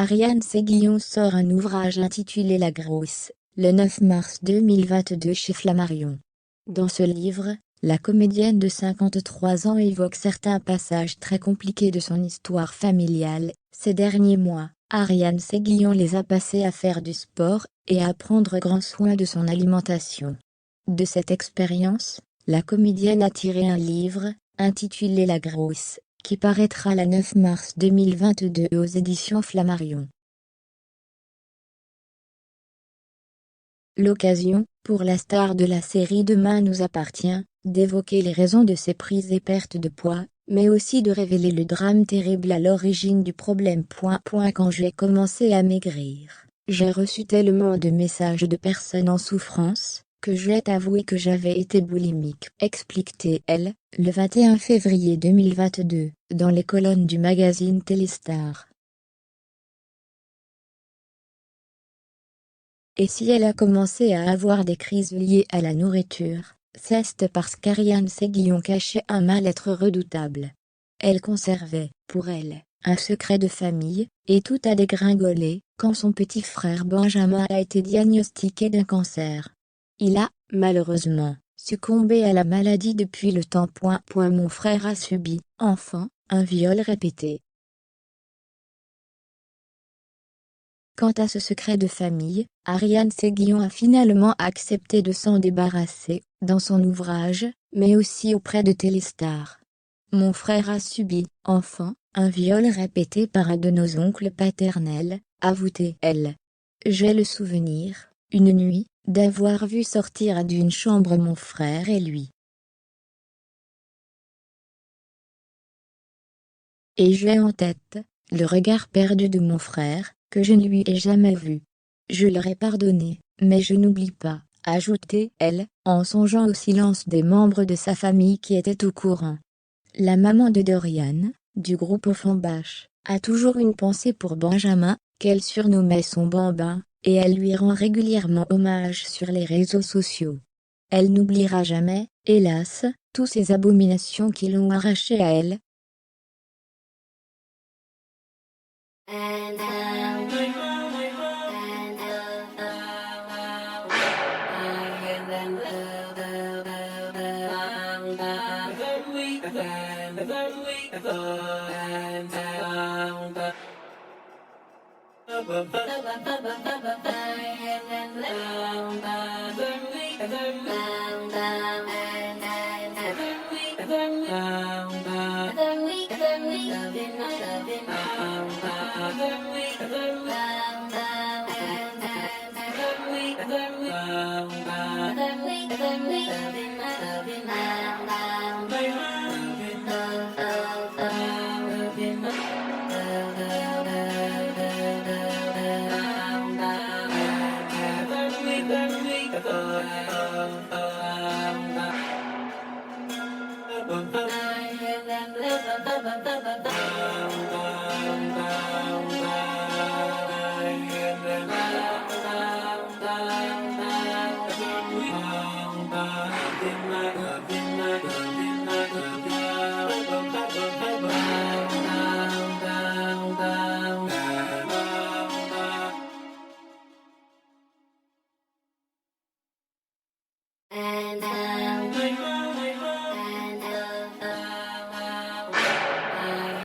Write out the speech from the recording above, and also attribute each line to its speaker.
Speaker 1: Ariane Séguillon sort un ouvrage intitulé La Grosse, le 9 mars 2022 chez Flammarion. Dans ce livre, la comédienne de 53 ans évoque certains passages très compliqués de son histoire familiale. Ces derniers mois, Ariane Séguillon les a passés à faire du sport et à prendre grand soin de son alimentation. De cette expérience, la comédienne a tiré un livre, intitulé La Grosse, qui paraîtra le 9 mars 2022 aux éditions Flammarion. L'occasion, pour la star de la série Demain nous appartient, d'évoquer les raisons de ses prises et pertes de poids, mais aussi de révéler le drame terrible à l'origine du problème. Quand j'ai commencé à maigrir, j'ai reçu tellement de messages de personnes en souffrance, que j'ai avoué que j'avais été boulimique, explique-t-elle, le 21 février 2022, dans les colonnes du magazine Téléstar. Et si elle a commencé à avoir des crises liées à la nourriture, c'est parce qu'Ariane Séguillon cachait un mal-être redoutable. Elle conservait, pour elle, un secret de famille, et tout a dégringolé quand son petit frère Benjamin a été diagnostiqué d'un cancer. Il a, malheureusement, succombé à la maladie depuis le temps. Mon frère a subi, enfant, un viol répété. Quant à ce secret de famille, Ariane Séguillon a finalement accepté de s'en débarrasser, dans son ouvrage, mais aussi auprès de Téléstar. Mon frère a subi, enfant, un viol répété par un de nos oncles paternels, avoue-t-elle. J'ai le souvenir, une nuit, d'avoir vu sortir d'une chambre mon frère et lui. Et j'ai en tête, le regard perdu de mon frère, que je ne lui ai jamais vu. Je leur ai pardonné, mais je n'oublie pas, ajoutait-elle, en songeant au silence des membres de sa famille qui étaient au courant. La maman de Dorian, du groupe Offenbach, a toujours une pensée pour Benjamin, qu'elle surnommait son bambin, et elle lui rend régulièrement hommage sur les réseaux sociaux. Elle n'oubliera jamais, hélas, toutes ces abominations qui l'ont arraché à elle.